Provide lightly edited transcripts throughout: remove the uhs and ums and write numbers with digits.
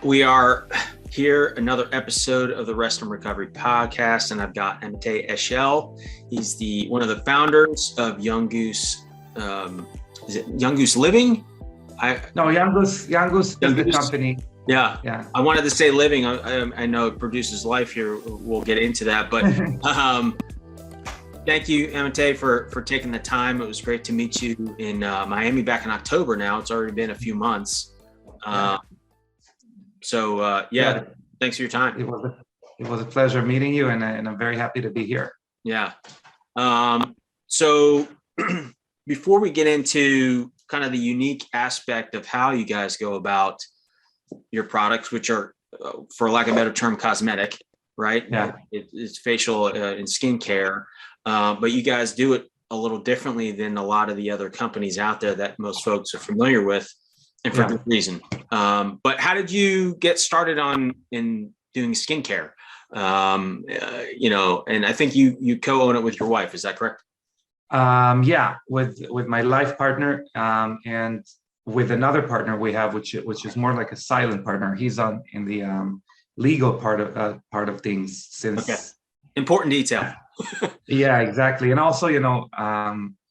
We are here, another episode of the Rest and Recovery podcast, and I've got Amitay Eshel. He's one of the founders of Young Goose. Is it Young Goose Living? No, Young Goose is the Goose. Company. Yeah. I wanted to say Living. I know it produces life here. We'll get into that, but thank you, Amitay, for taking the time. It was great to meet you in Miami back in October. Now it's already been a few months. Thanks for your time. It was a pleasure meeting you, and I'm very happy to be here. Yeah. So before we get into kind of the unique aspect of how you guys go about your products, which are, for lack of a better term, cosmetic, right? Yeah. It's facial and skincare, but you guys do it a little differently than a lot of the other companies out there that most folks are familiar with. And for good reason. But how did you get started in doing skincare? And I think you co-own it with your wife. Is that correct? With my life partner, and with another partner we have, which is more like a silent partner. He's in the legal part of things. Important detail. Yeah, exactly. And also,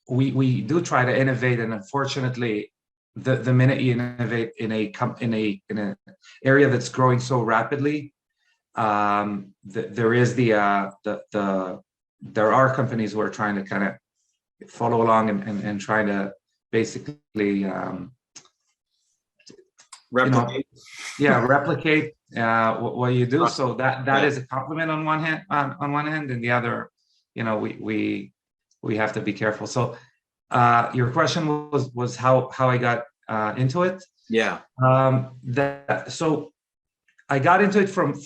we do try to innovate, and unfortunately, the minute you innovate in a area that's growing so rapidly, there are companies who are trying to kind of follow along and trying to basically replicate. Replicate what you do. So that is a compliment on one hand, and the other, we have to be careful. So your question was how I got into it. Yeah. So I got into it from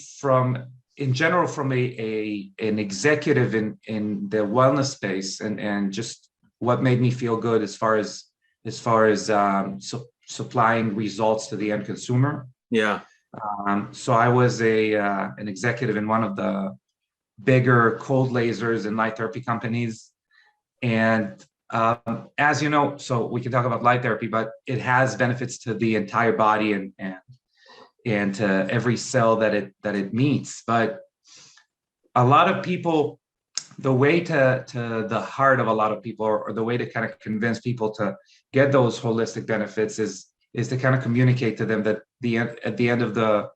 in general from an executive in the wellness space, and just what made me feel good as far as supplying results to the end consumer. Yeah. So I was an executive in one of the bigger cold lasers and light therapy companies, and as you know, so we can talk about light therapy, but it has benefits to the entire body and to every cell that it meets. But a lot of people, the way to the heart of a lot of people, or the way to kind of convince people to get those holistic benefits is to kind of communicate to them that at the end of the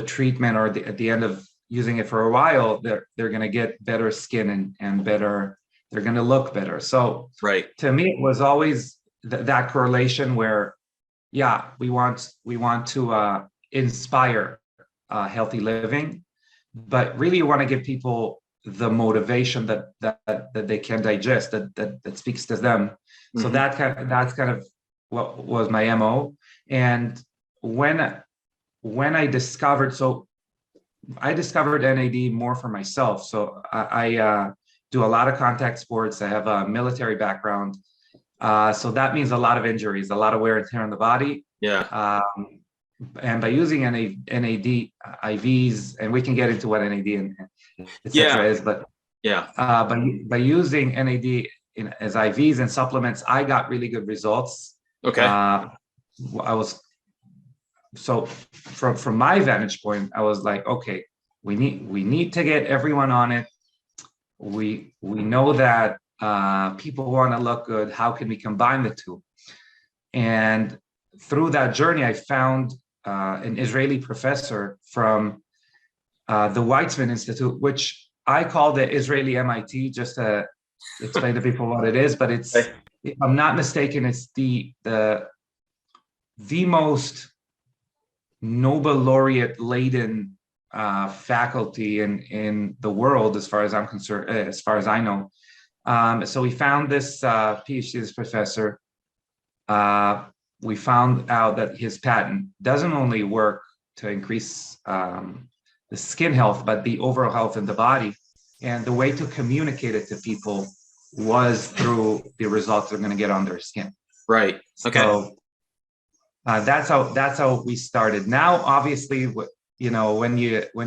treatment, or at the end of using it for a while, they're going to get better skin and better. They're going to look better. So to me, it was always that correlation where, we want to inspire healthy living, but really you want to give people the motivation that they can digest, that speaks to them. Mm-hmm. So that's kind of what was my MO. And when I discovered NAD more for myself. So I do a lot of contact sports. I have a military background. So that means a lot of injuries, a lot of wear and tear on the body. Yeah. And by using NAD IVs, and we can get into what NAD and et cetera is, but by using NAD as IVs and supplements, I got really good results. Okay. So from my vantage point, I was like, okay, we need to get everyone on it. We know that people want to look good. How can we combine the two? And through that journey, I found an Israeli professor from the Weizmann Institute, which I call the Israeli MIT, just to explain to people what it is. But it's, if I'm not mistaken, it's the most Nobel laureate laden faculty in the world, as far as I'm concerned, as far as I know. So we found this PhD, this professor. We found out that his patent doesn't only work to increase the skin health, but the overall health in the body. And the way to communicate it to people was through the results they're going to get on their skin. Right. Okay. So that's how we started. Now, obviously, when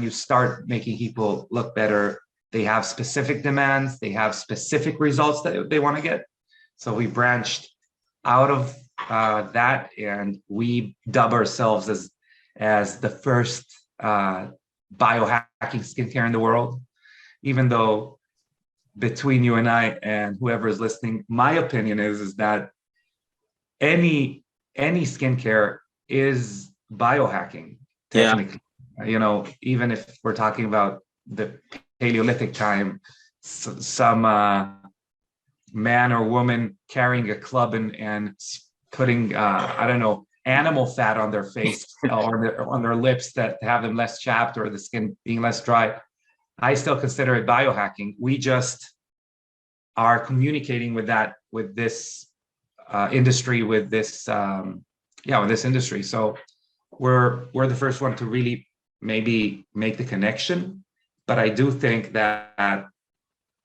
you start making people look better, they have specific demands, they have specific results that they want to get. So we branched out of that, and we dub ourselves as the first biohacking skincare in the world, even though between you and I and whoever is listening, my opinion is that any skincare is biohacking, technically. Even if we're talking about the Paleolithic time, some man or woman carrying a club and putting I don't know, animal fat on their face or on their lips that have them less chapped or the skin being less dry. I still consider it biohacking. We just are communicating with this industry, with this industry. So we're the first one to really maybe make the connection. But I do think that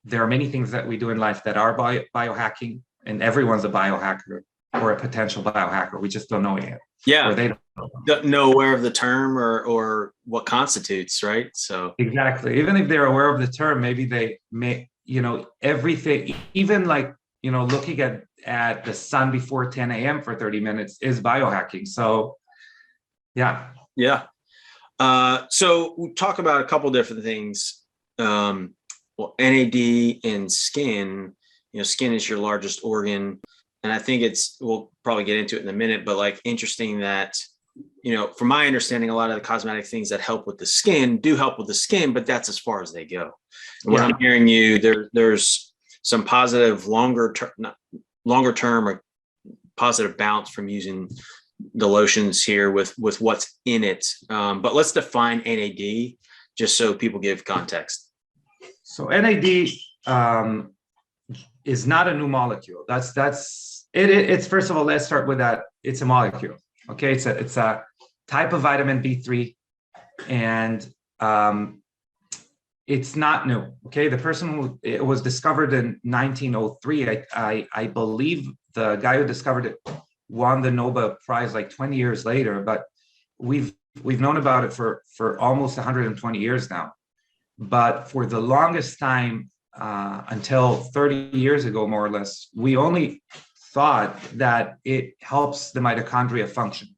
there are many things that we do in life that are biohacking, and everyone's a biohacker or a potential biohacker. We just don't know it yet. Yeah. Or they don't know aware of the term or what constitutes, right? So exactly. Even if they're aware of the term, maybe they may, everything, even like, looking at the sun before 10 a.m. for 30 minutes is biohacking. So yeah. Yeah. So we talk about a couple different things. NAD and skin. Skin is your largest organ, and I think we'll probably get into it in a minute, but like interesting that, from my understanding, a lot of the cosmetic things that help with the skin do help with the skin, but that's as far as they go. And what I'm hearing there's some positive longer term or positive bounce from using the lotions here with what's in it. But let's define NAD just so people give context. So NAD is not a new molecule. It's first of all, let's start with that. It's a molecule. Okay, it's a type of vitamin B3, and it's not new. Okay, the person it was discovered in 1903. I believe the guy who discovered it won the Nobel Prize like 20 years later, but we've known about it for almost 120 years now. But for the longest time, until 30 years ago, more or less, we only thought that it helps the mitochondria function.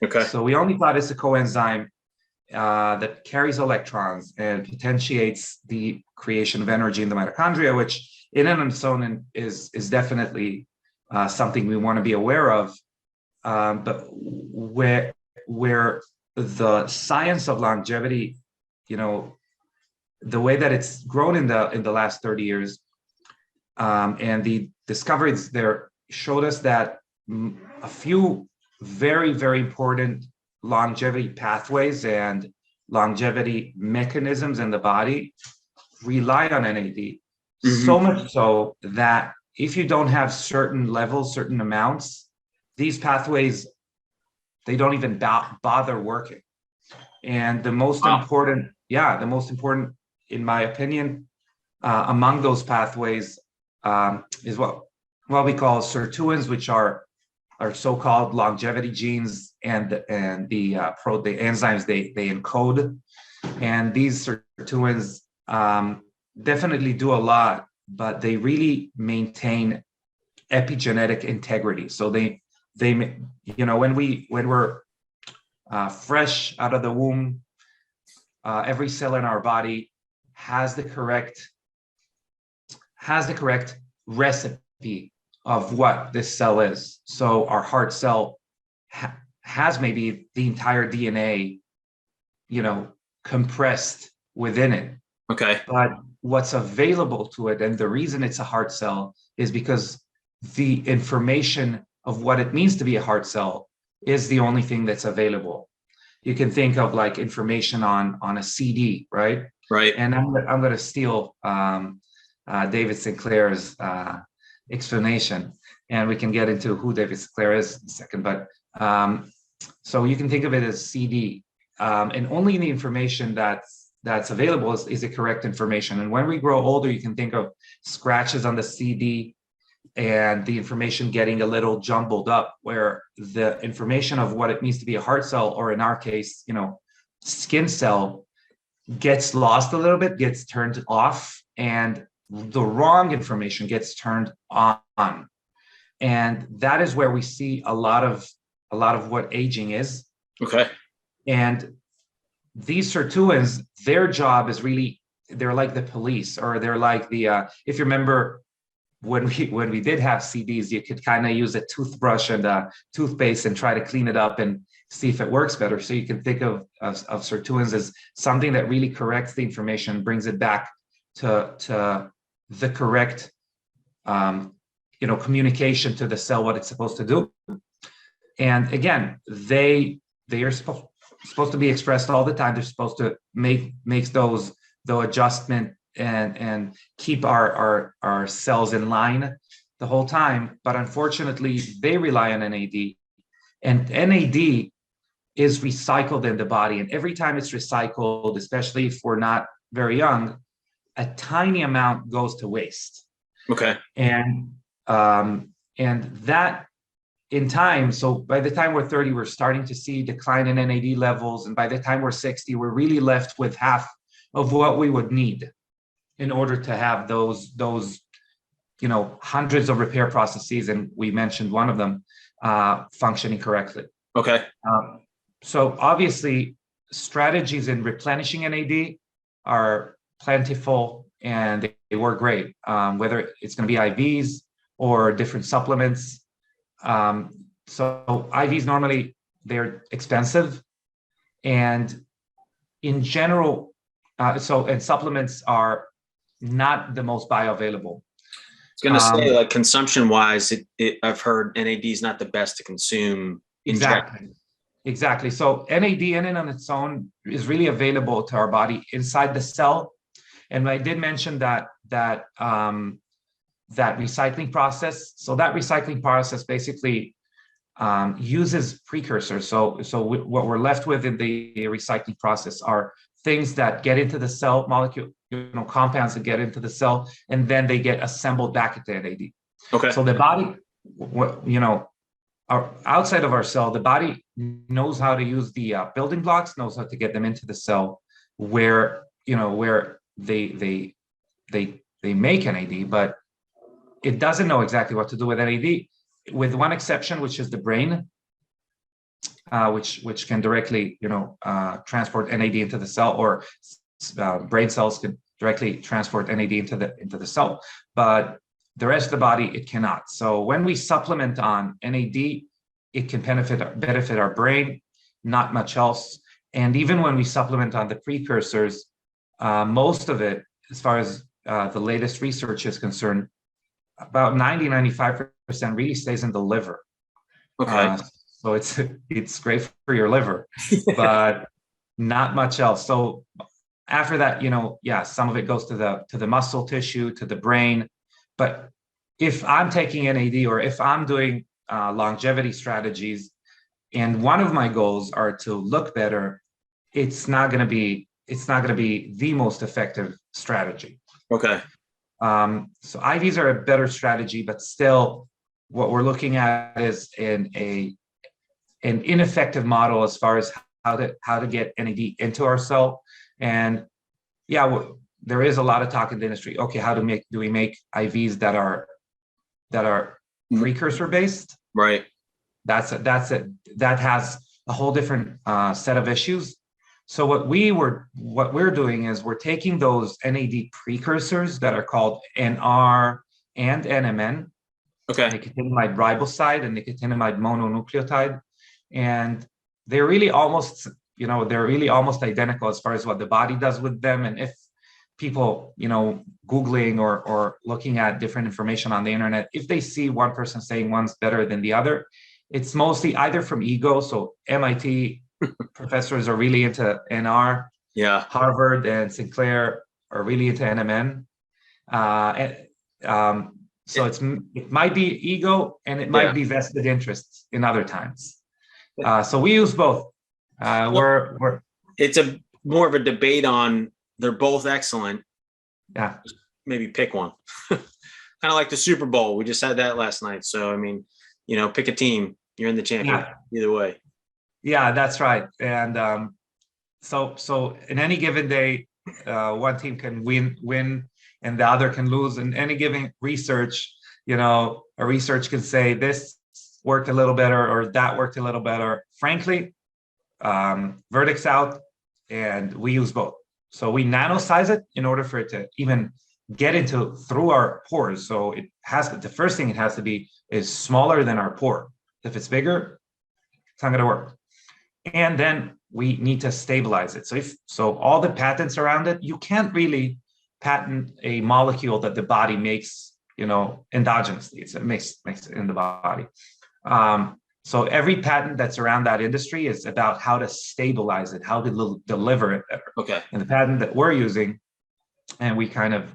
Okay. So we only thought it's a coenzyme that carries electrons and potentiates the creation of energy in the mitochondria, which in and of its own is definitely something we want to be aware of. But where the science of longevity, the way that it's grown in the last 30 years, and the discoveries there showed us that a few very, very important longevity pathways and longevity mechanisms in the body rely on NAD. Mm-hmm. So much so that if you don't have certain levels, certain amounts, these pathways, they don't even bother working. And the most important, in my opinion, among those pathways is what we call sirtuins, which are so-called longevity genes, and the enzymes they encode. And these sirtuins definitely do a lot, but they really maintain epigenetic integrity. So they when we're fresh out of the womb, every cell in our body has the correct recipe of what this cell is. So our heart cell has maybe the entire DNA, compressed within it. Okay. But what's available to it, and the reason it's a heart cell, is because the information of what it means to be a heart cell is the only thing that's available. You can think of like information on a CD, right? Right. And I'm going to steal David Sinclair's explanation, and we can get into who David Sinclair is in a second. But so you can think of it as CD, and only the information that's available is the correct information. And when we grow older, you can think of scratches on the CD and the information getting a little jumbled up, where the information of what it means to be a heart cell, or in our case, skin cell, gets lost a little bit, gets turned off, and the wrong information gets turned on. And that is where we see a lot of what aging is. Okay. And these sirtuins, their job is really, they're like the police, or they're like the, if you remember when we did have CDs, you could kind of use a toothbrush and a toothpaste and try to clean it up and see if it works better. So you can think of sirtuins as something that really corrects the information, brings it back to the correct communication to the cell, what it's supposed to do. And again, they are supposed to be expressed all the time. They're supposed to makes those the adjustment and keep our cells in line the whole time. But unfortunately, they rely on NAD, and NAD is recycled in the body. And every time it's recycled, especially if we're not very young, a tiny amount goes to waste. Okay. And that in time, so by the time we're 30, we're starting to see decline in NAD levels. And by the time we're 60, we're really left with half of what we would need in order to have those hundreds of repair processes, and we mentioned one of them, functioning correctly. Okay. So obviously, strategies in replenishing NAD are plentiful and they work great, whether it's going to be IVs or different supplements. So IVs normally, they're expensive, and in general, and supplements are not the most bioavailable. I was going to say, like, consumption wise, I've heard NAD is not the best to consume. Exactly. So NAD in and on its own is really available to our body inside the cell. And I did mention that recycling process. So that recycling process basically uses precursors. So what we're left with in the recycling process are things that get into the cell molecule, compounds that get into the cell, and then they get assembled back into NAD. Okay. So the body, outside of our cell, the body knows how to use the building blocks, knows how to get them into the cell where they make NAD, but it doesn't know exactly what to do with NAD, with one exception, which is the brain, which can directly, transport NAD into the cell, or brain cells can directly transport NAD into the cell, but the rest of the body, it cannot. So when we supplement on NAD, it can benefit our brain, not much else. And even when we supplement on the precursors, most of it, as far as the latest research is concerned, about 95% really stays in the liver. Okay. So it's great for your liver, but not much else. So after that, some of it goes to the muscle tissue, to the brain. But if I'm taking NAD, or if I'm doing longevity strategies, and one of my goals are to look better, it's not going to be the most effective strategy. Okay. So IVs are a better strategy, but still, what we're looking at is an ineffective model as far as how to get NAD into our cell. And there is a lot of talk in the industry. Okay, do we make IVs that are precursor based? Right. That has a whole different set of issues. So what we're doing is we're taking those NAD precursors that are called NR and NMN, okay, nicotinamide riboside and nicotinamide mononucleotide, and they're really almost identical as far as what the body does with them. And if people, Googling or looking at different information on the internet, if they see one person saying one's better than the other, it's mostly either from ego. So MIT professors are really into NR. Yeah. Harvard and Sinclair are really into NMN. So it might be ego, and it might be vested interests in other times. So we use both. It's more of a debate on, they're both excellent. Yeah. Maybe pick one. Kind of like the Super Bowl. We just had that last night. So, I mean, pick a team. You're in the champion either way. Yeah, that's right. And so in any given day, one team can win and the other can lose. In any given research, a research can say this worked a little better or that worked a little better. Frankly, verdicts out, and we use both. So we nanosize it in order for it to even get into through our pores. So it has the first thing it has to be is smaller than our pore. If it's bigger, it's not going to work. And then we need to stabilize it. So all the patents around it, you can't really patent a molecule that the body makes, endogenously. It makes it in the body. So every patent that's around that industry is about how to stabilize it, how to deliver it better. Okay. And the patent that we're using, and we kind of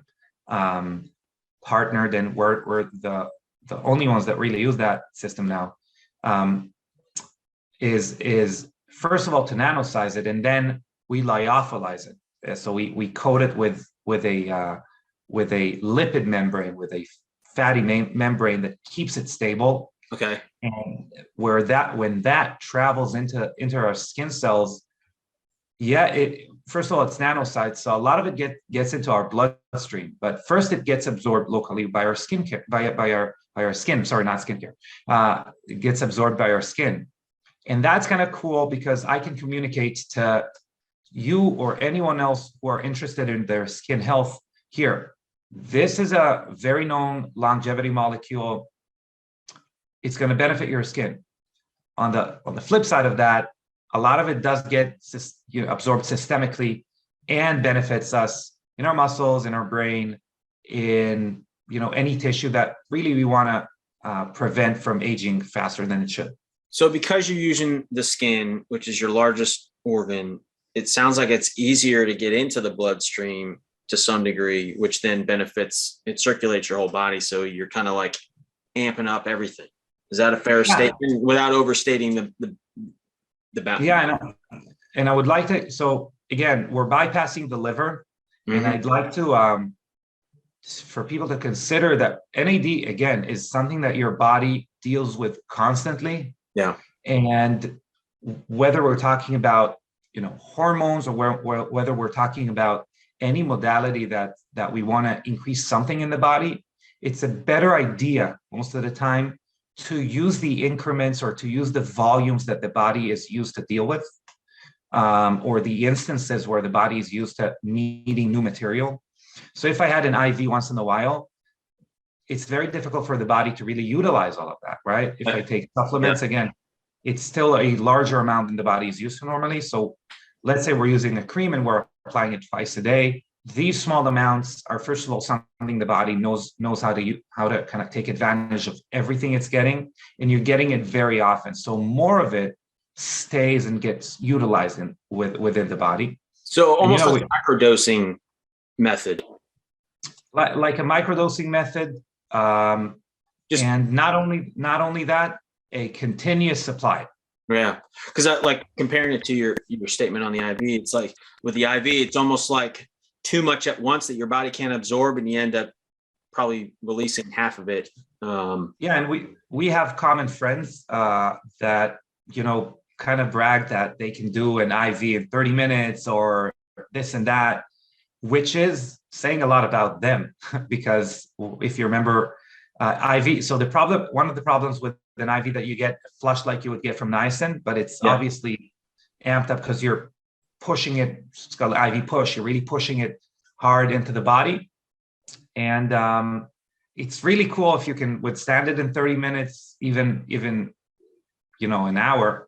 partnered, and we're the only ones that really use that system now, is first of all to nanosize it, and then we lyophilize it. So we coat it with a lipid membrane, with a fatty membrane that keeps it stable. Okay. And when that travels into our skin cells, first of all, it's nanosized, so a lot of it gets into our bloodstream. But first, it gets absorbed locally by our skincare, by our skin. Sorry, not skincare. It gets absorbed by our skin, and that's kind of cool because I can communicate to you or anyone else who are interested in their skin health. Here, this is a very known longevity molecule. It's going to benefit your skin. On the flip side of that, a lot of it does get absorbed systemically and benefits us in our muscles, in our brain, in any tissue that really we want to prevent from aging faster than it should. So because you're using the skin, which is your largest organ, it sounds like it's easier to get into the bloodstream to some degree, which then benefits, it circulates your whole body. So you're kind of like amping up everything. Is that a fair statement without overstating the bound? Yeah, I know. And I would like to, so again, we're bypassing the liver. Mm-hmm. And I'd like to, for people to consider that NAD, again, is something that your body deals with constantly. Yeah. And whether we're talking about, hormones, or whether we're talking about any modality that we want to increase something in the body, it's a better idea most of the time to use the increments or to use the volumes that the body is used to deal with, or the instances where the body is used to needing new material. So if I had an IV once in a while, it's very difficult for the body to really utilize all of that, right? If I take supplements, again, it's still a larger amount than the body is used to normally. So let's say we're using a cream and we're applying it twice a day. These small amounts are, first of all, something the body knows how to kind of take advantage of everything it's getting, and you're getting it very often. So more of it stays and gets utilized within the body. So almost like a microdosing method. Like a microdosing method, and not only that, a continuous supply. Yeah, because like comparing it to your statement on the IV, it's like with the IV, it's almost like too much at once that your body can't absorb, and you end up probably releasing half of it. And we have common friends that kind of brag that they can do an IV in 30 minutes or this and that, which is saying a lot about them. Because if you remember IV, so one of the problems with an IV that you get flushed like you would get from niacin, but it's obviously amped up because you're pushing it. It's called IV push. You're really pushing it hard into the body, and it's really cool if you can withstand it in 30 minutes, even an hour.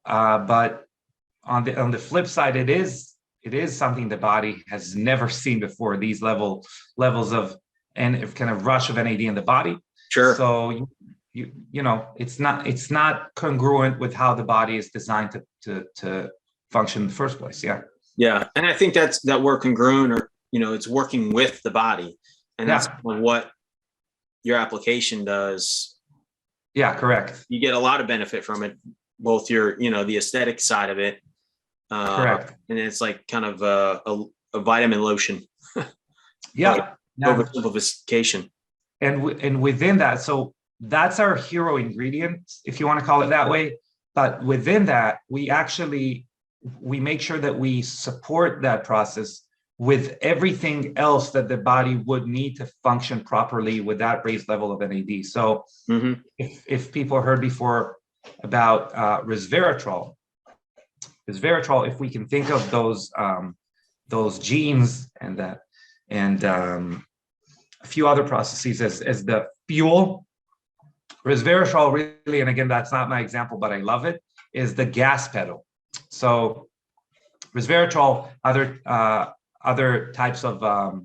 But on the flip side, it is something the body has never seen before. These levels of and kind of rush of NAD in the body. Sure. So it's not congruent with how the body is designed to function in the first place. Yeah, and I think that we're congruent, or it's working with the body, and that's what your application does. Yeah, correct. You get a lot of benefit from it, both your the aesthetic side of it, correct, and it's like kind of a vitamin lotion. Oversimplification. And within that, so that's our hero ingredient, if you want to call it that way. But within that, we make sure that we support that process with everything else that the body would need to function properly with that raised level of NAD. So if people heard before about resveratrol, resveratrol, if we can think of those genes and a few other processes as the fuel, resveratrol really, and again, that's not my example, but I love it, is the gas pedal. So resveratrol, other types of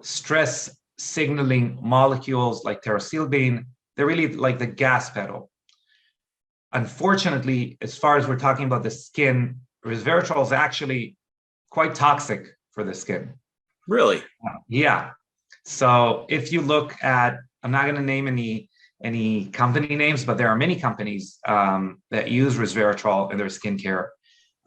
stress signaling molecules like pterostilbene, they're really like the gas pedal. Unfortunately, as far as we're talking about the skin, resveratrol is actually quite toxic for the skin. Really? Yeah. So if you look at, I'm not going to name any company names, but there are many companies that use resveratrol in their skincare,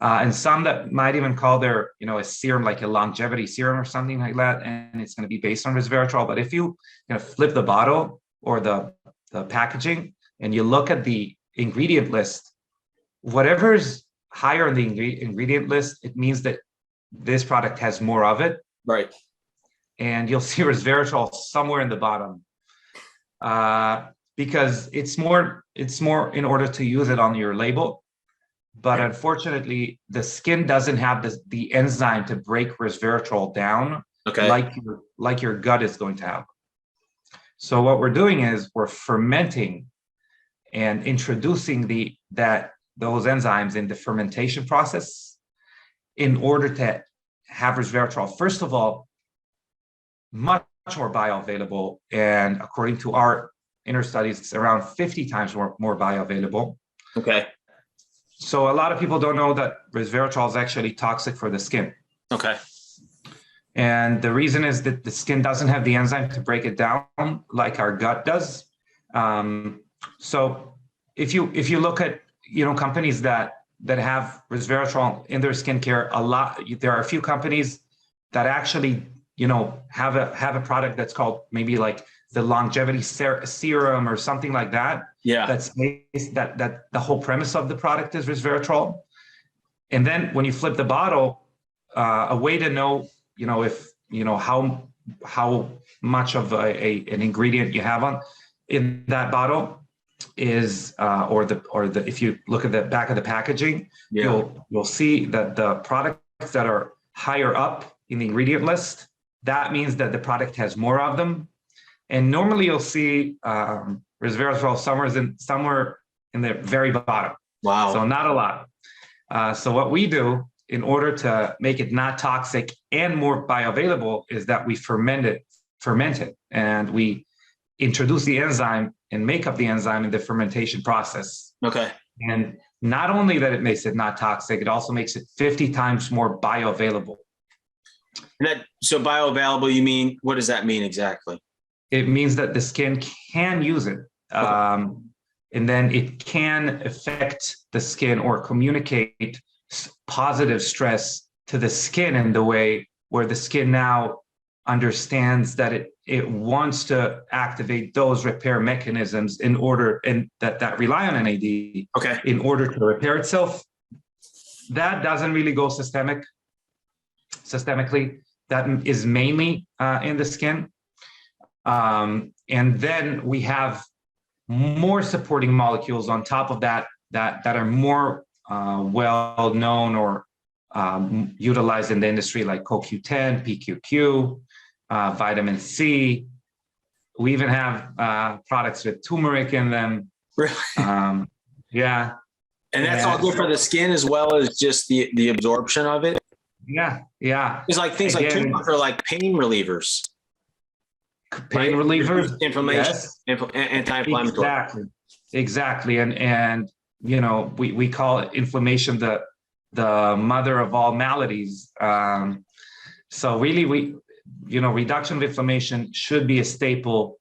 and some that might even call their, a serum, like a longevity serum or something like that, and it's going to be based on resveratrol. But if you flip the bottle or the packaging and you look at the ingredient list, whatever's higher on the ingredient list, it means that this product has more of it. Right. And you'll see resveratrol somewhere in the bottom, because it's more in order to use it on your label. But unfortunately, the skin doesn't have the enzyme to break resveratrol down, like your gut is going to have. So what we're doing is we're fermenting and introducing those enzymes in the fermentation process in order to have resveratrol, first of all, much more bioavailable. And according to our inner studies, it's around 50 times more bioavailable. Okay. So a lot of people don't know that resveratrol is actually toxic for the skin. Okay. And the reason is that the skin doesn't have the enzyme to break it down like our gut does. So if you look at companies that have resveratrol in their skincare, there are a few companies that actually have a product that's called maybe like the longevity serum or something like that. Yeah. That's based, that the whole premise of the product is resveratrol. And then when you flip the bottle, a way to know, if how much of an ingredient you have in that bottle is, if you look at the back of the packaging, you'll see that the products that are higher up in the ingredient list, that means that the product has more of them. And normally you'll see resveratrol somewhere in the very bottom. Wow. So not a lot. So what we do in order to make it not toxic and more bioavailable is that we ferment it, and we introduce the enzyme and make up the enzyme in the fermentation process. Okay. And not only that it makes it not toxic, it also makes it 50 times more bioavailable. So bioavailable, you mean, what does that mean exactly? It means that the skin can use it. And then it can affect the skin or communicate positive stress to the skin in the way where the skin now understands that it wants to activate those repair mechanisms that rely on NAD in order to repair itself. That doesn't really go systemically. That is mainly in the skin. And then we have more supporting molecules on top of that are more well known or utilized in the industry, like CoQ10, PQQ, vitamin C. We even have products with turmeric in them. Really? Yeah. And that's all good for the skin as well as just the absorption of it? Yeah. It's like things like turmeric are like pain relievers. Pain relievers, inflammation, yes. Anti-inflammatory. Exactly. And we call inflammation the mother of all maladies. So really, reduction of inflammation should be a staple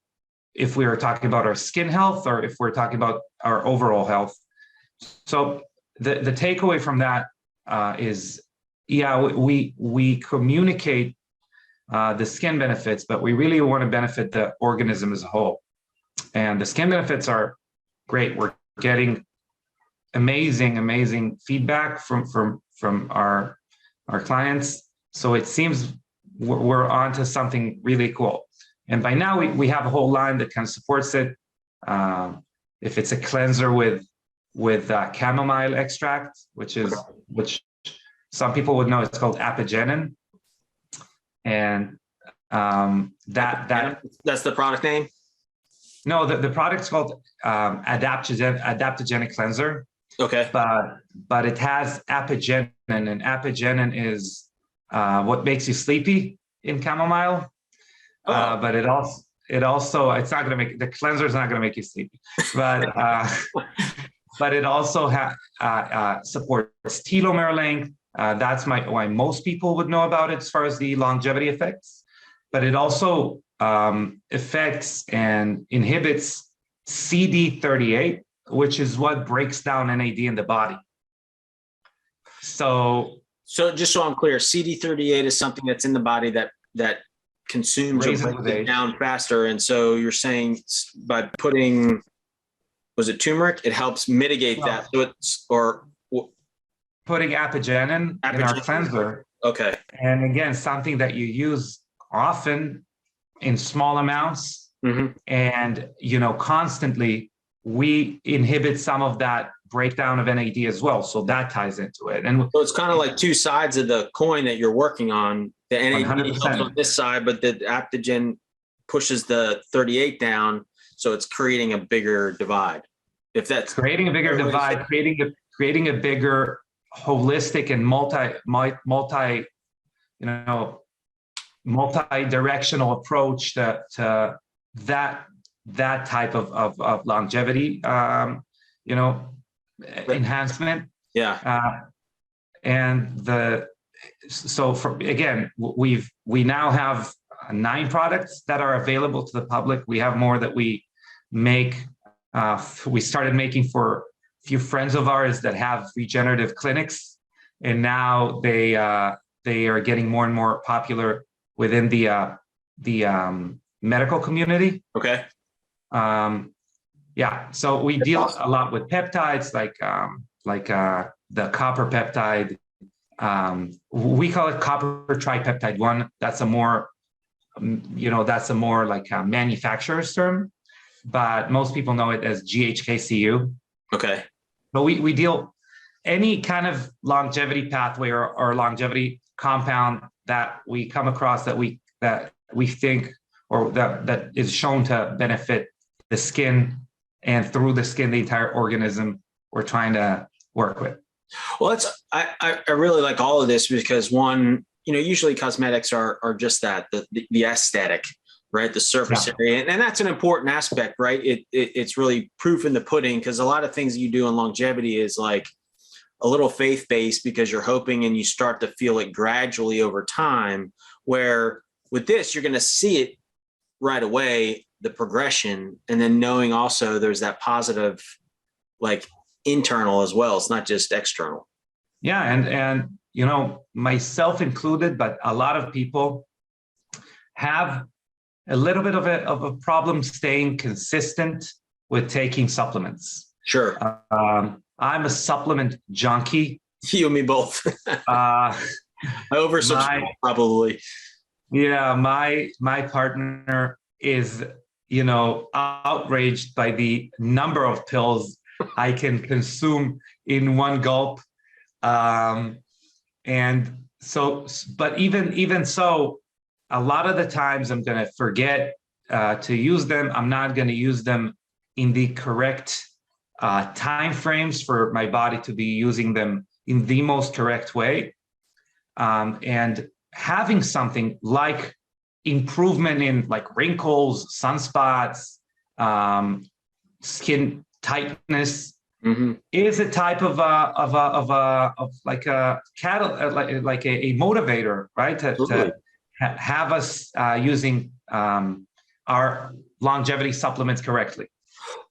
if we are talking about our skin health or if we're talking about our overall health. So the takeaway from that is, we communicate the skin benefits, but we really want to benefit the organism as a whole. And the skin benefits are great. We're getting amazing feedback from our clients. So it seems we're onto something really cool. And by now we have a whole line that kind of supports it. If it's a cleanser with chamomile extract, which some people would know it's called Apigenin. And that's the product name? No, the product's called Adaptogenic Cleanser. Okay. But it has apigenin, and apigenin is what makes you sleepy in chamomile. But it also it's not going to make the cleanser is not going to make you sleepy, but but it also supports telomere length. That's why most people would know about it as far as the longevity effects. But it also affects and inhibits CD38, which is what breaks down NAD in the body. So just so I'm clear, CD38 is something that's in the body that consumes or breaks it down faster. And so you're saying by putting, was it turmeric? It helps mitigate that. So putting apigenin in our cleanser. Okay. And again, something that you use often in small amounts, and constantly, we inhibit some of that breakdown of NAD as well. So that ties into it. And so it's kind of like two sides of the coin that you're working on. The NAD 100%. Helps on this side, but the Adaptogen pushes the 38 down. So it's creating a bigger divide. If that's creating a bigger divide, creating a bigger holistic and multi-directional approach to that type of longevity, enhancement. Yeah. We now have 9 products that are available to the public. We have more that we make. We started making for a few friends of ours that have regenerative clinics, and now they are getting more and more popular within the medical community. Okay. So we deal a lot with peptides, like the copper peptide. We call it copper tripeptide 1. That's a more like a manufacturer's term, but most people know it as GHKCU. Okay. But we deal any kind of longevity pathway or longevity compound that we come across that we think or that is shown to benefit the skin, and through the skin, the entire organism we're trying to work with. Well, I really like all of this because one, usually cosmetics are just that, the aesthetic, right? The surface area. And that's an important aspect, right? It's really proof in the pudding, because a lot of things you do in longevity is like a little faith-based because you're hoping and you start to feel it gradually over time, where with this, you're going to see it right away, the progression, and then knowing also there's that positive, like internal as well. It's not just external. Yeah. And myself included, but a lot of people have a little bit of a problem staying consistent with taking supplements. Sure. I'm a supplement junkie. You and me both. I oversubscribe probably. Yeah, my partner is, outraged by the number of pills I can consume in one gulp. And so, but even so, a lot of the times I'm going to forget to use them. I'm not going to use them in the correct time frames for my body to be using them in the most correct way. And having something like improvement in like wrinkles, sunspots, skin tightness is a type of like a motivator, right? To have us using our longevity supplements correctly.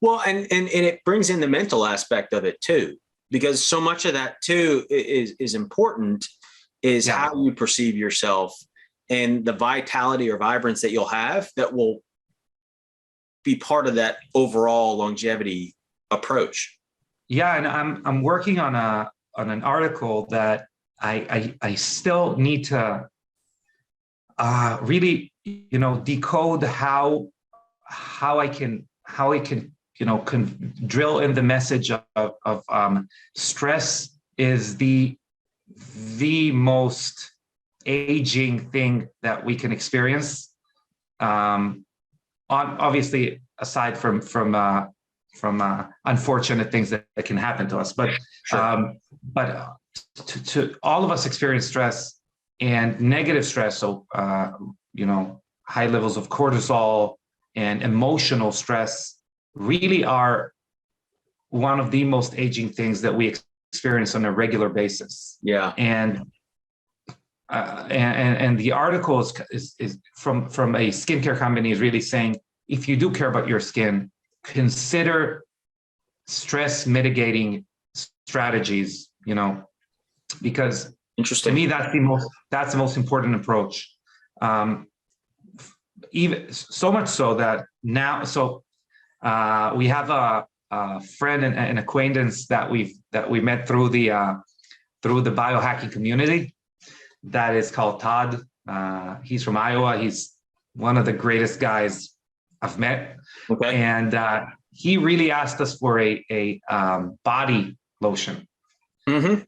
Well, and it brings in the mental aspect of it too, because so much of that too is important, is how you perceive yourself and the vitality or vibrance that you'll have that will be part of that overall longevity approach. Yeah, and I'm working on an article that I still need to really decode how I can drill in the message of stress is the the most aging thing that we can experience. Obviously, aside from unfortunate things that can happen to us, but Sure. To all of us experience stress and negative stress. So high levels of cortisol and emotional stress really are one of the most aging things that we experience on a regular basis. Yeah. And the article is from a skincare company is really saying, if you do care about your skin, consider stress mitigating strategies, because Interesting. to me, that's the most important approach. Even so much so that now, we have a friend and an acquaintance that we met through the biohacking community. That is called Todd. He's from Iowa. He's one of the greatest guys I've met. Okay. And he really asked us for a body lotion. Mm-hmm.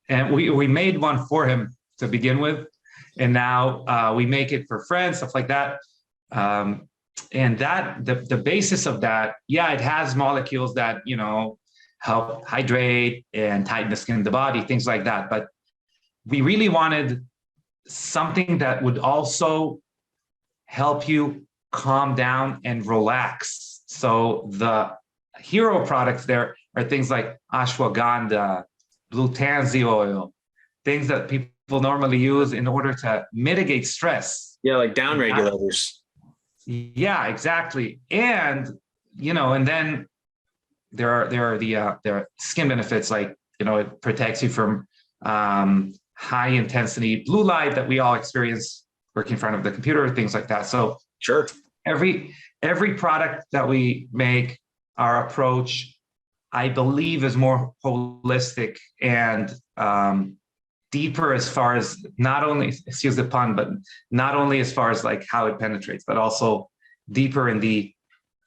And we made one for him to begin with. And now we make it for friends, stuff like that. And that the basis of that, it has molecules that, help hydrate and tighten the skin of the body, things like that. But we really wanted something that would also help you calm down and relax. So the hero products there are things like ashwagandha, blue tansy oil, things that people normally use in order to mitigate stress. Yeah, like down regulators. Yeah, exactly. And and then there are the skin benefits, like it protects you from high intensity blue light that we all experience working in front of the computer, things like that. So sure, every product that we make, our approach, I believe, is more holistic and deeper as far as not only, excuse the pun, but not only as far as like how it penetrates, but also deeper in the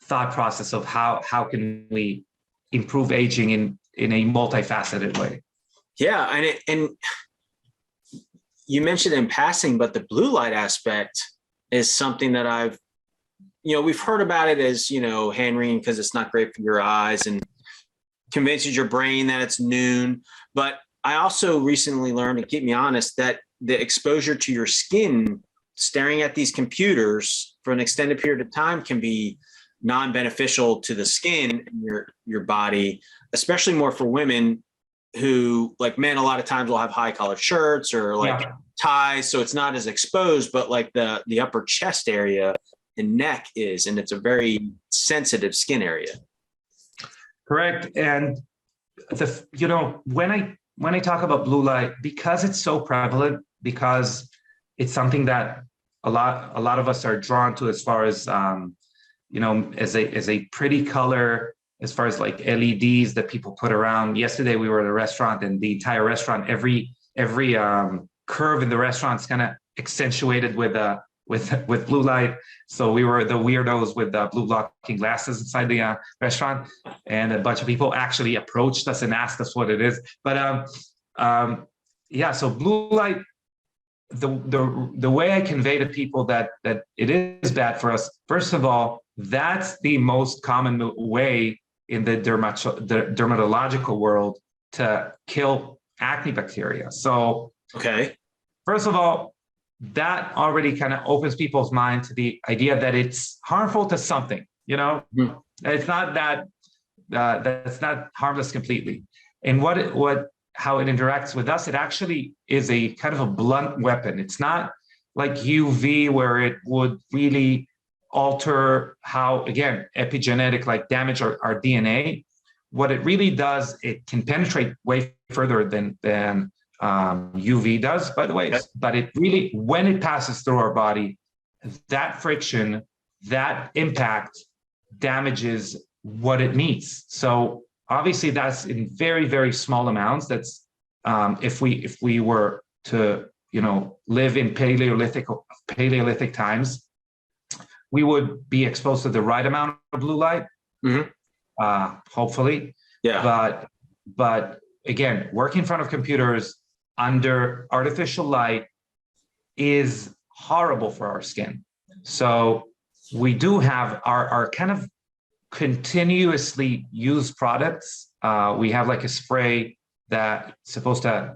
thought process of how can we improve aging in a multifaceted way. Yeah, and you mentioned in passing, but the blue light aspect is something that we've heard about it as, hand wringing because it's not great for your eyes and convinces your brain that it's noon. But I also recently learned, to keep me honest, that the exposure to your skin staring at these computers for an extended period of time can be non-beneficial to the skin and your body, especially more for women who, like men, a lot of times will have high collared shirts or ties. So it's not as exposed, but like the upper chest area and neck is, and it's a very sensitive skin area. Correct. And when I talk about blue light, because it's so prevalent, because it's something that a lot of us are drawn to, as far as as a pretty color, as far as like LEDs that people put around. Yesterday we were at a restaurant, and the entire restaurant, every curve in the restaurant is kind of accentuated with blue light. So we were the weirdos with blue blocking glasses inside the restaurant, and a bunch of people actually approached us and asked us what it is. But so blue light, the way I convey to people that it is bad for us, first of all, that's the most common way in the dermatological world to kill acne bacteria. So okay, first of all, that already kind of opens people's mind to the idea that it's harmful to something. Mm-hmm. It's not that that's not harmless completely. And how it interacts with us, it actually is a kind of a blunt weapon. It's not like UV, where it would really alter how, again, epigenetic, like damage our DNA. What it really does, it can penetrate way further than UV does, by the way. Okay. But it really, when it passes through our body, that friction, that impact damages what it needs. So obviously that's in very, very small amounts. That's if we were to live in Paleolithic times, we would be exposed to the right amount of blue light. Mm-hmm. Hopefully. Yeah. But again, working in front of computers, under artificial light is horrible for our skin. So we do have our kind of continuously used products. We have like a spray that's supposed to,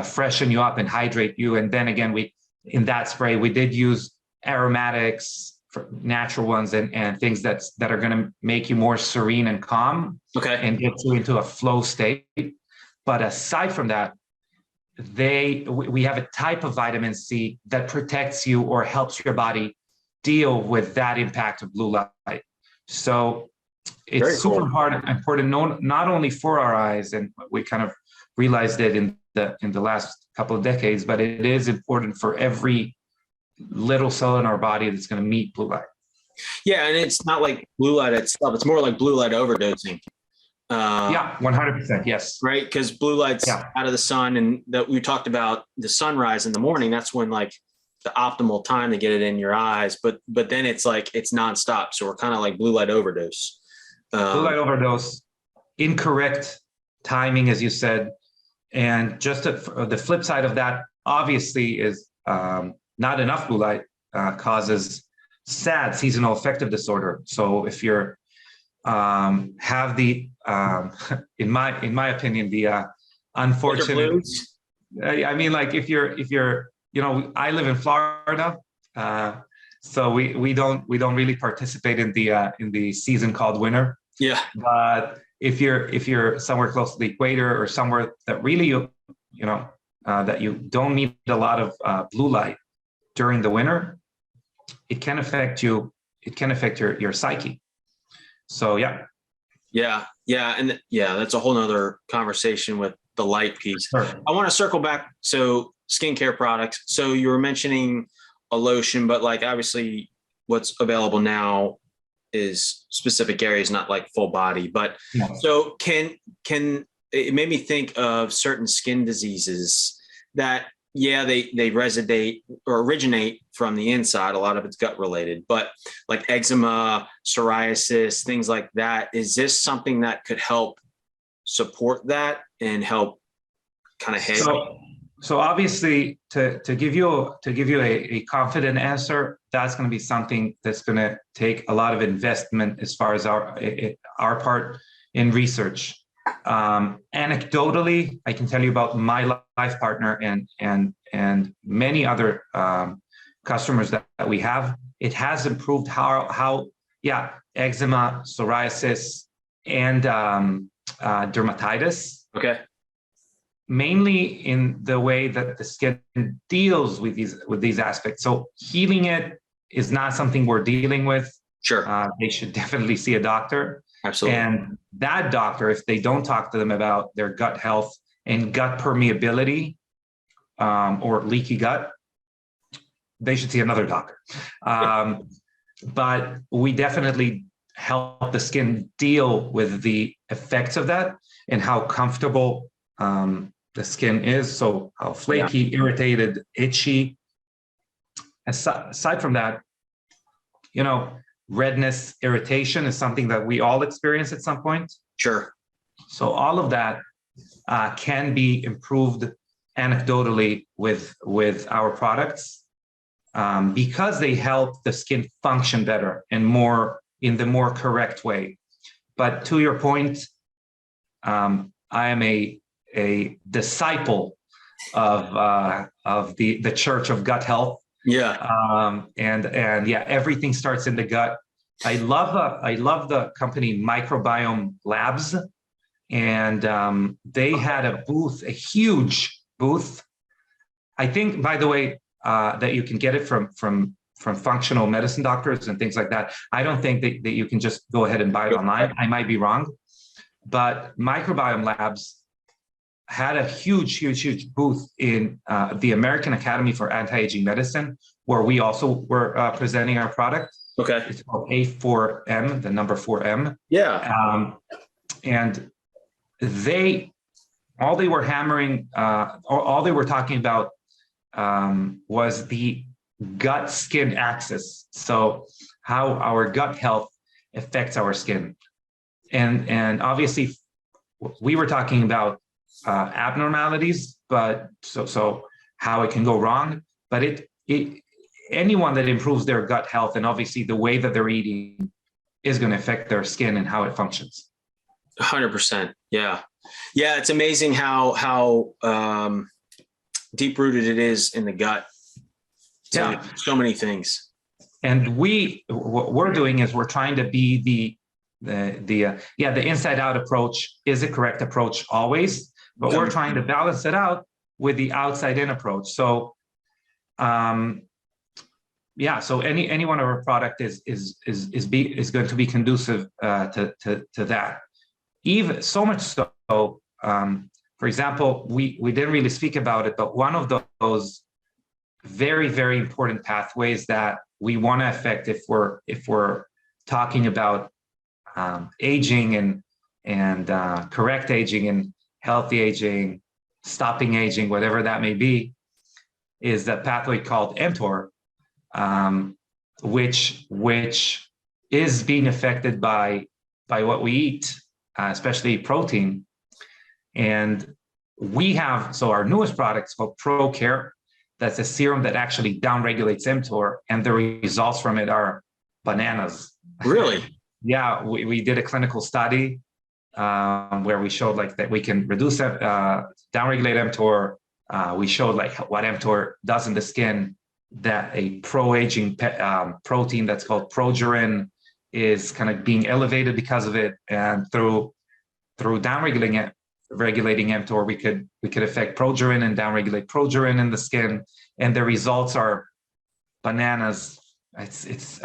freshen you up and hydrate you. And then again, in that spray, we did use aromatics, for natural ones, and things that are going to make you more serene and calm, and get you into a flow state. But aside from that, we have a type of vitamin C that protects you or helps your body deal with that impact of blue light. So it's super important, not only for our eyes, and we kind of realized it in the last couple of decades, but it is important for every little cell in our body that's going to meet blue light. Yeah, and it's not like blue light itself; it's more like blue light overdosing. Yeah, 100%. Yes. Right, because blue light's out of the sun, and that we talked about the sunrise in the morning. That's when like the optimal time to get it in your eyes. But then it's like it's nonstop. So we're kind of like blue light overdose. Blue light overdose, incorrect timing, as you said, and just the flip side of that, obviously, is not enough blue light causes SAD, seasonal affective disorder. So if you're have the in my opinion, the unfortunate, I mean, like if you're I live in Florida, so we don't really participate in the season called winter. Yeah. But if you're somewhere close to the equator, or somewhere that really that you don't need a lot of blue light during the winter, it can affect you. It can affect your psyche. So yeah, and that's a whole nother conversation with the light piece. Sure. I want to circle back. So skincare products. So you were mentioning a lotion, but like obviously what's available now is specific areas, not like full body. But so can it made me think of certain skin diseases that they originate from the inside. A lot of it's gut related, but like eczema, psoriasis, things like that. Is this something that could help support that and help kind of hedge? So obviously, to give you a confident answer, that's going to be something that's going to take a lot of investment as far as our part in research. Anecdotally, I can tell you about my life partner and many other customers that we have. It has improved how eczema, psoriasis, and dermatitis. Okay. Mainly in the way that the skin deals with these aspects. So healing it is not something we're dealing with. Sure. They should definitely see a doctor. Absolutely. And that doctor, if they don't talk to them about their gut health and gut permeability, or leaky gut, they should see another doctor. But we definitely help the skin deal with the effects of that and how comfortable the skin is. So how flaky, irritated, itchy. Aside from that, redness, irritation is something that we all experience at some point. Sure. So all of that can be improved anecdotally with our products, because they help the skin function better and in the more correct way. But to your point, I am a disciple of the Church of Gut Health. Yeah. And everything starts in the gut. I love the company Microbiome Labs, and they had a huge booth. I think, by the way, that you can get it from functional medicine doctors and things like that. I don't think that you can just go ahead and buy it online. I might be wrong, but Microbiome Labs had a huge booth in the American Academy for Antiaging Medicine, where we also were presenting our product. Okay. It's called A4M, the number 4M. Yeah. And all they were talking about was the gut-skin axis. So how our gut health affects our skin. And obviously we were talking about abnormalities, but so how it can go wrong. But anyone that improves their gut health, and obviously the way that they're eating, is going to affect their skin and how it functions. 100%. Yeah. Yeah. It's amazing how deep rooted it is in the gut. So many things. And what we're doing is we're trying to be the inside out approach is a correct approach always, but we're trying to balance it out with the outside in approach. So, so any one of our product is going to be conducive to that. Even so much so, for example, we didn't really speak about it, but one of those very, very important pathways that we want to affect if we're talking about aging and correct aging and healthy aging, stopping aging, whatever that may be, is that pathway called mTOR, which is being affected by what we eat, especially protein. And we have, so our newest product is called ProCare. That's a serum that actually downregulates mTOR, and the results from it are bananas. Really? Yeah, we did a clinical study where we showed that we can reduce downregulate mTOR. We showed what mTOR does in the skin, that a pro-aging protein that's called progerin is kind of being elevated because of it, and through regulating mTOR, we could affect progerin and downregulate progerin in the skin, and the results are bananas.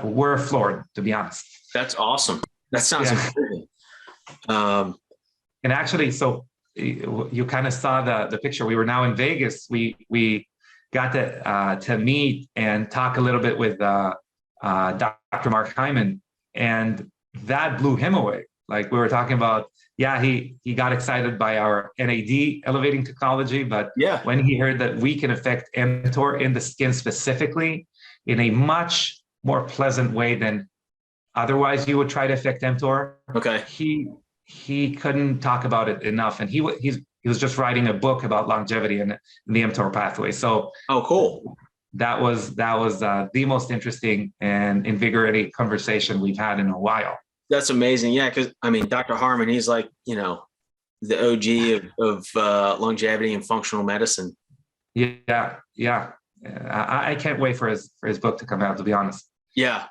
We're floored, to be honest. That's awesome. That sounds amazing. And actually, so you kind of saw the picture. We were now in Vegas. We got to meet and talk a little bit with Dr. Mark Hyman, and that blew him away. Like we were talking about, he got excited by our NAD elevating technology, but when he heard that we can affect mTOR in the skin specifically in a much more pleasant way than otherwise you would try to affect mTOR, he couldn't talk about it enough, and he was just writing a book about longevity and the mTOR pathway. So, cool. That was the most interesting and invigorating conversation we've had in a while. That's amazing. Yeah, because Dr. Harmon, he's like, the OG of longevity and functional medicine. Yeah. I can't wait for his book to come out, to be honest. Yeah.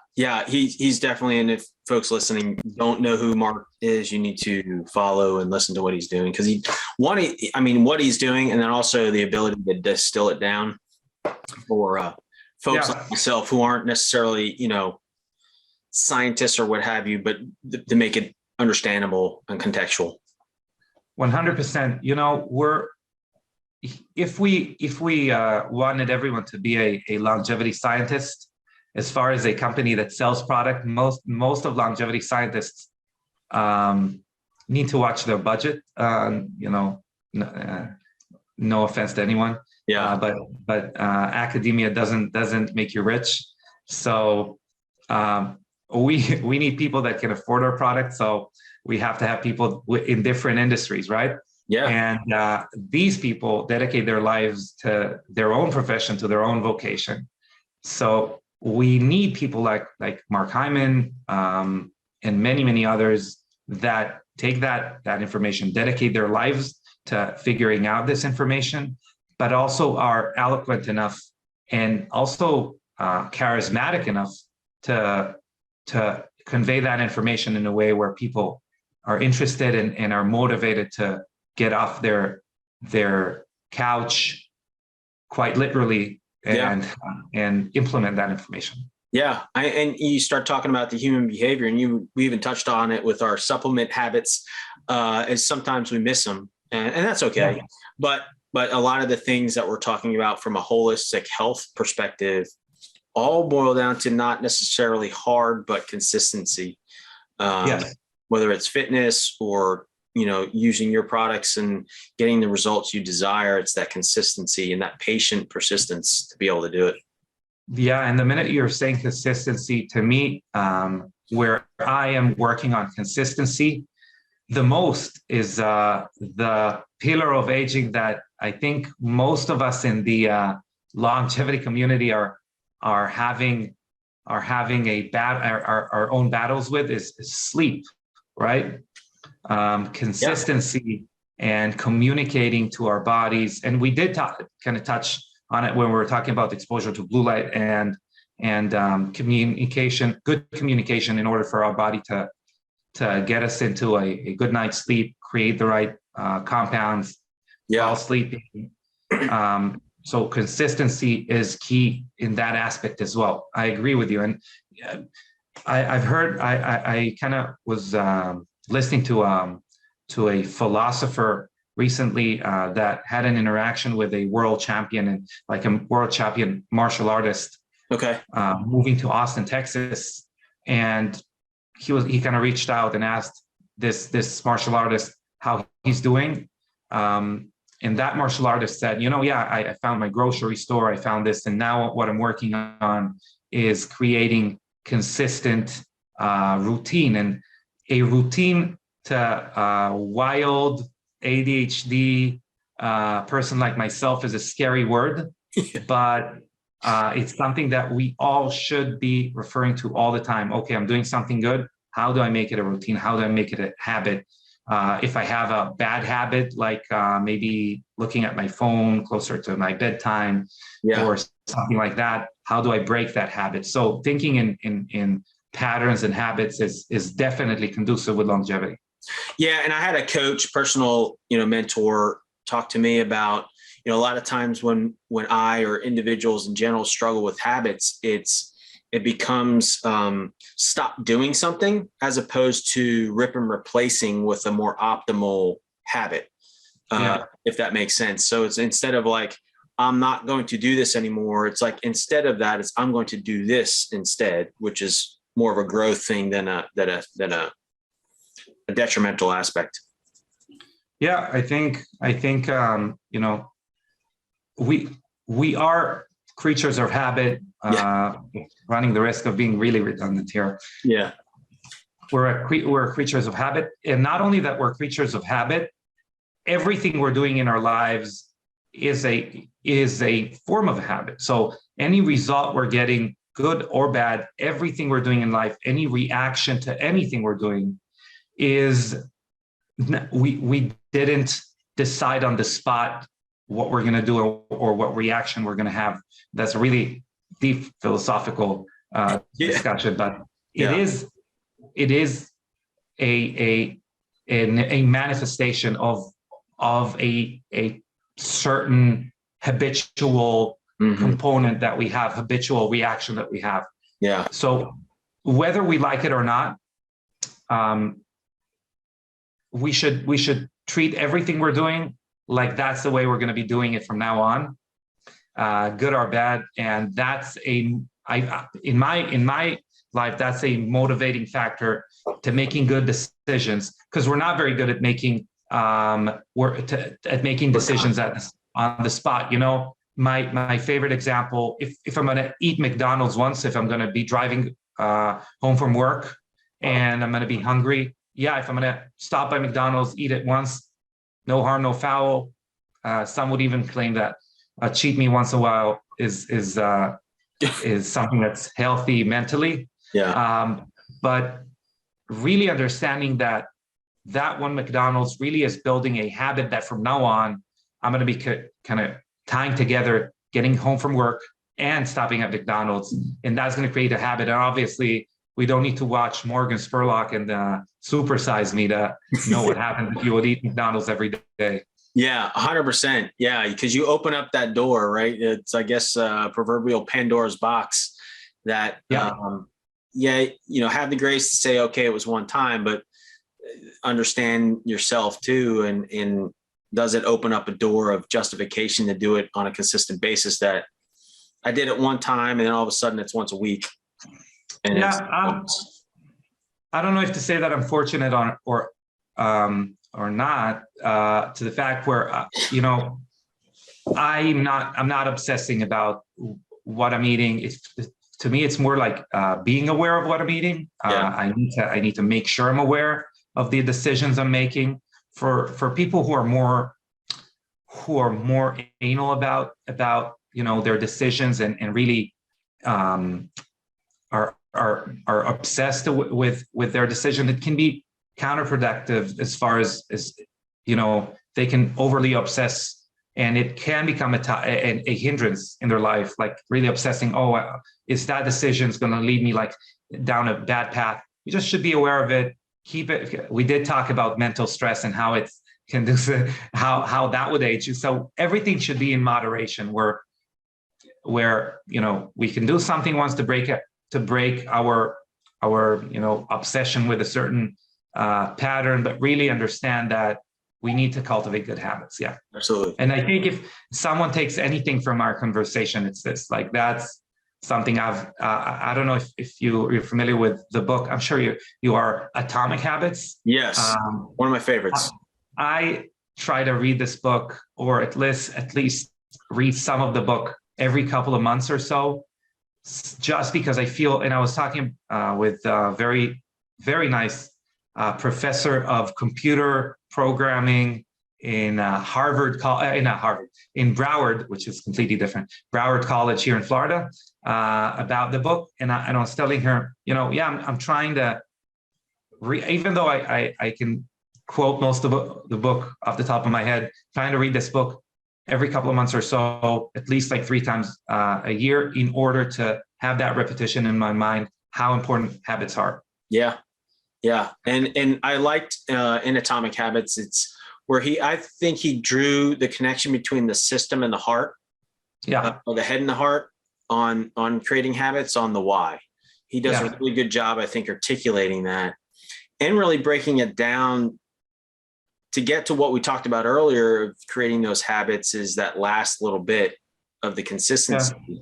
He's definitely, and if folks listening don't know who Mark is, you need to follow and listen to what he's doing, because what he's doing, and then also the ability to distill it down for folks like myself who aren't necessarily, scientists or what have you, but to make it understandable and contextual. 100%. If we wanted everyone to be a longevity scientist, as far as a company that sells product, most of longevity scientists need to watch their budget. No offense to anyone. But academia doesn't make you rich. So we need people that can afford our product. So we have to have people in different industries, right? Yeah. And these people dedicate their lives to their own profession, to their own vocation. So we need people like Mark Hyman and many, many others that take that information, dedicate their lives to figuring out this information, but also are eloquent enough and also charismatic enough to convey that information in a way where people are interested and are motivated to get off their couch, quite literally, and implement that information. Yeah, and you start talking about the human behavior, and we even touched on it with our supplement habits. Is sometimes we miss them, and that's okay. Yeah. But a lot of the things that we're talking about from a holistic health perspective all boil down to not necessarily hard, but consistency. Whether it's fitness or using your products and getting the results you desire, it's that consistency and that patient persistence to be able to do it. Yeah, and the minute you're saying consistency, to me, where I am working on consistency the most is the pillar of aging that I think most of us in the longevity community are having our own battles with is sleep, right? Consistency and communicating to our bodies. And we did kind of touch on it when we were talking about exposure to blue light and communication, good communication in order for our body to get us into a good night's sleep, create the right compounds while sleeping. So consistency is key in that aspect as well. I agree with you. And I've heard, I kind of was listening to a philosopher recently that had an interaction with a world champion and like a world champion martial artist. Okay. Moving to Austin, Texas. And he kind of reached out and asked this martial artist how he's doing. And that martial artist said, I found my grocery store, I found this, and now what I'm working on is creating consistent routine. And a routine to a wild ADHD person like myself is a scary word, but it's something that we all should be referring to all the time. Okay, I'm doing something good. How do I make it a routine? How do I make it a habit? If I have a bad habit, like maybe looking at my phone closer to my bedtime or something like that, how do I break that habit? So thinking in patterns and habits is definitely conducive with longevity. Yeah. And I had a coach, personal, mentor talk to me about, a lot of times when I or individuals in general struggle with habits, it becomes stop doing something as opposed to rip and replacing with a more optimal habit, if that makes sense. So it's instead of like, I'm not going to do this anymore. It's like, instead of that, it's I'm going to do this instead, which is more of a growth thing than a detrimental aspect. Yeah, I think we are creatures of habit, running the risk of being really redundant here. Yeah. We're creatures of habit. And not only that we're creatures of habit, everything we're doing in our lives is a form of a habit. So any result we're getting, good or bad, everything we're doing in life, any reaction to anything we're doing is, we didn't decide on the spot what we're going to do or what reaction we're going to have. That's a really deep philosophical discussion, but it is a manifestation of a certain habitual component that we have, habitual reaction that we have. Yeah. So whether we like it or not, we should treat everything we're doing like that's the way we're going to be doing it from now on, good or bad. And that's in my life, that's a motivating factor to making good decisions, because we're not very good at making decisions on the spot. My favorite example, if I'm going to eat McDonald's once, if I'm going to be driving home from work and I'm going to be hungry, if I'm going to stop by McDonald's, eat it once, no harm, no foul. Some would even claim that a cheat meal once in a while is something that's healthy mentally. Yeah. But really understanding that one McDonald's really is building a habit that from now on, I'm going to be kind of tying together getting home from work and stopping at McDonald's. And that's going to create a habit. And obviously, we don't need to watch Morgan Spurlock and Super Size Me to know what happens if you would eat McDonald's every day. Yeah, 100%. Yeah, because you open up that door, right? It's, I guess, proverbial Pandora's box that, have the grace to say, okay, it was one time, but understand yourself too. And does it open up a door of justification to do it on a consistent basis that I did it one time and then all of a sudden it's once a week? And I don't know if to say that I'm fortunate or not, to the fact where I'm not obsessing about what I'm eating. To me, it's more like being aware of what I'm eating. I need to make sure I'm aware of the decisions I'm making. For people who who are more anal about their decisions and really are obsessed with their decision, it can be counterproductive as far as they can overly obsess, and it can become a hindrance in their life, like really obsessing. Oh, is that decision going to lead me like down a bad path? You just should be aware of it. Keep it. We did talk about mental stress and how it can do, how that would age you. So everything should be in moderation, where we can do something once to break our obsession with a certain pattern, but really understand that we need to cultivate good habits. Yeah, absolutely. And I think if someone takes anything from our conversation, it's this. Like, that's something I don't know if you're familiar with the book. I'm sure you are. Atomic Habits. Yes, one of my favorites. I try to read this book, or at least read some of the book every couple of months or so, just because I feel. And I was talking with a very, very nice professor of computer programming in Broward, which is completely different, Broward College here in Florida, about the book. And I was telling her, I'm trying to even though I can quote most of the book off the top of my head, trying to read this book every couple of months or so, at least like 3 times a year, in order to have that repetition in my mind, how important habits are. Yeah. And I liked in Atomic Habits, it's where I think he drew the connection between the system and the heart, or the head and the heart on creating habits, on the why. He does a really good job, I think, articulating that and really breaking it down to get to what we talked about earlier of creating those habits, is that last little bit of the consistency. Yeah.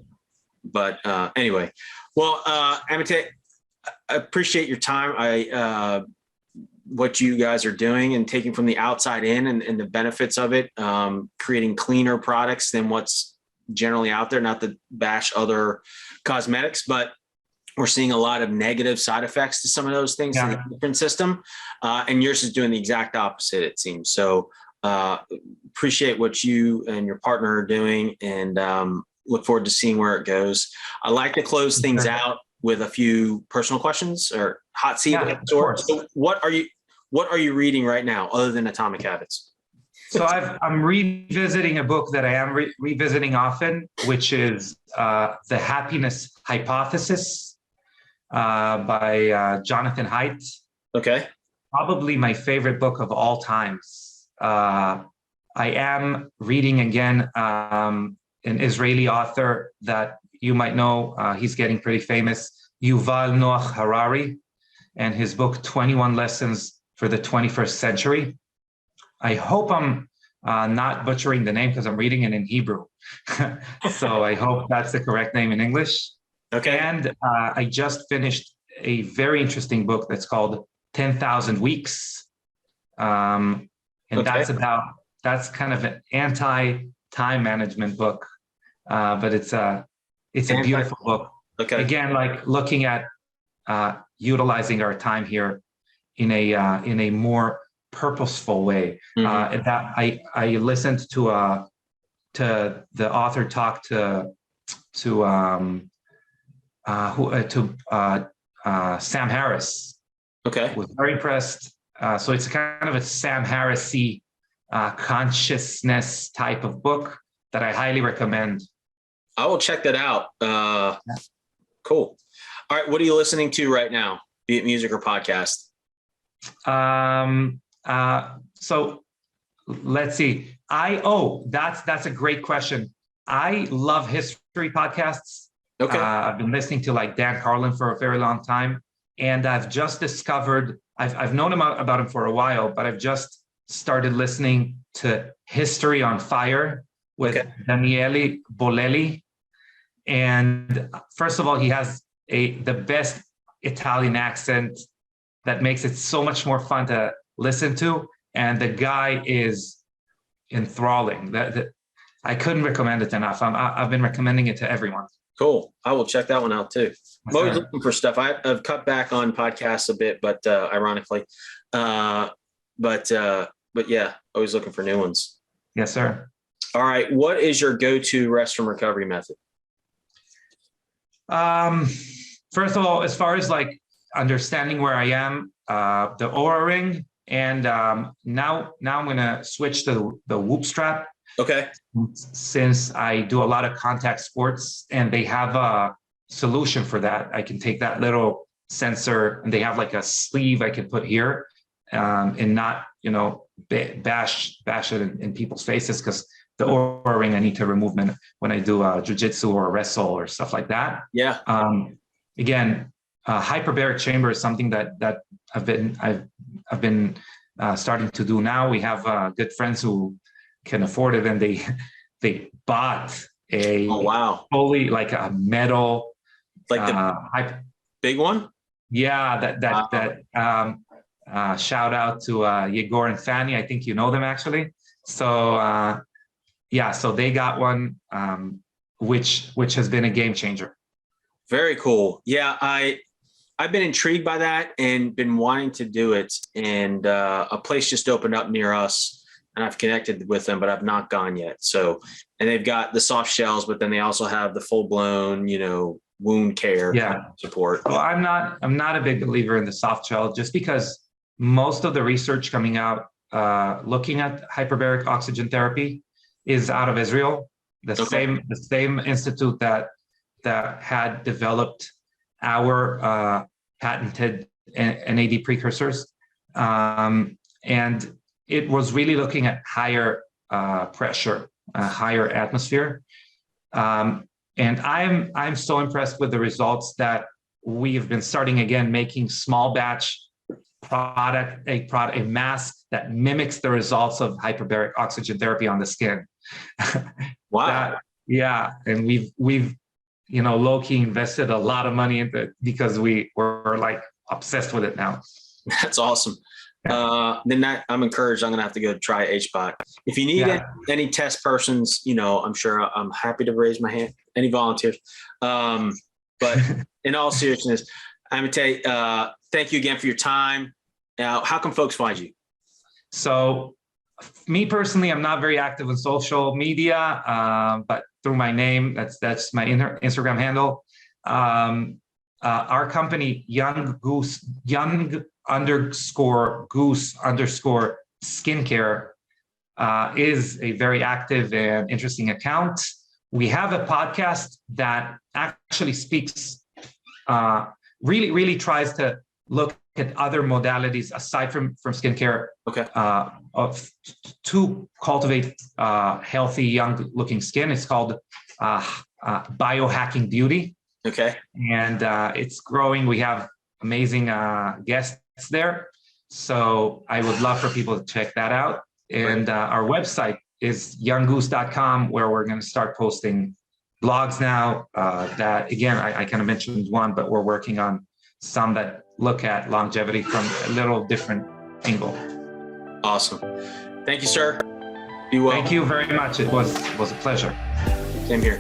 But anyway, well, Amitay, I appreciate your time. What you guys are doing and taking from the outside in, and the benefits of it, creating cleaner products than what's generally out there, not to bash other cosmetics, but we're seeing a lot of negative side effects to some of those things in the endocrine system. And yours is doing the exact opposite, it seems. So appreciate what you and your partner are doing, and look forward to seeing where it goes. I like to close things out with a few personal questions or hot seat. So what are you reading right now other than Atomic Habits? So I'm revisiting a book that I am revisiting often, which is The Happiness Hypothesis by Jonathan Haidt. Okay. Probably my favorite book of all times. I am reading again an Israeli author that you might know. He's getting pretty famous, Yuval Noah Harari, and his book, 21 Lessons for the 21st Century. I hope I'm not butchering the name, because I'm reading it in Hebrew. So I hope that's the correct name in English. Okay. And I just finished a very interesting book that's called 10,000 Weeks. And that's kind of an anti-time management book. But it's a beautiful book. Okay. Again, like looking at utilizing our time here in a more purposeful way. And that I listened to the author talk to Sam Harris. Okay. Was very impressed. So it's kind of a Sam Harris-y consciousness type of book that I highly recommend. I will check that out. Cool. All right. What are you listening to right now? Be it music or podcast? So let's see. That's a great question. I love history podcasts. Okay. I've been listening to like Dan Carlin for a very long time, and I've just discovered, I've known about him for a while, but I've just started listening to History on Fire with Daniele Bolelli. And first of all, he has the best Italian accent that makes it so much more fun to listen to. And the guy is enthralling. I couldn't recommend it enough. I've been recommending it to everyone. Cool. I will check that one out too. I'm always looking for stuff. I've cut back on podcasts a bit, but ironically, but yeah, always looking for new ones. Yes, sir. All right. What is your go-to rest from recovery method? First of all, as far as like understanding where I am, the Oura Ring, and now I'm gonna switch to the Whoop strap. Okay. Since I do a lot of contact sports, and they have a solution for that. I can take that little sensor, and they have like a sleeve I can put here, and not, bash it in people's faces, because the Oura Ring I need to remove when I do jiu-jitsu or wrestle or stuff like that. Yeah. Again, hyperbaric chamber is something that I've been starting to do now. We have good friends who can afford it, and they bought a fully like a metal, like the big one. Yeah, shout out to Yegor and Fanny. I think you know them actually. So so they got one, which has been a game changer. Very cool. Yeah, I've been intrigued by that and been wanting to do it. And a place just opened up near us, and I've connected with them, but I've not gone yet. So, and they've got the soft shells, but then they also have the full blown, wound care support. Well, I'm not a big believer in the soft shell, just because most of the research coming out looking at hyperbaric oxygen therapy is out of Israel. The same institute that had developed our patented NAD precursors, and it was really looking at higher pressure, higher atmosphere. And I'm so impressed with the results that we've been starting again making small batch a mask that mimics the results of hyperbaric oxygen therapy on the skin. Wow. And we've low-key invested a lot of money into it, because we're like obsessed with it now. That's awesome. Then I'm encouraged. I'm going to have to go try HBOT. If you need any test persons, I'm sure I'm happy to raise my hand. Any volunteers? But in all seriousness, Amitay, thank you again for your time. Now, how can folks find you? So me personally, I'm not very active on social media, but through my name, that's my Instagram handle. Our company, Young Goose, _Goose_ skincare, is a very active and interesting account. We have a podcast that actually speaks, really, really tries to look at other modalities aside from skincare, to cultivate healthy, young-looking skin. It's called Biohacking Beauty. Okay. And it's growing. We have amazing guests there. So I would love for people to check that out. And our website is younggoose.com, where we're going to start posting blogs now. That, again, I kind of mentioned one, but we're working on some that look at longevity from a little different angle. Awesome. Thank you, sir. Be well. Thank you very much. It was a pleasure. Same here.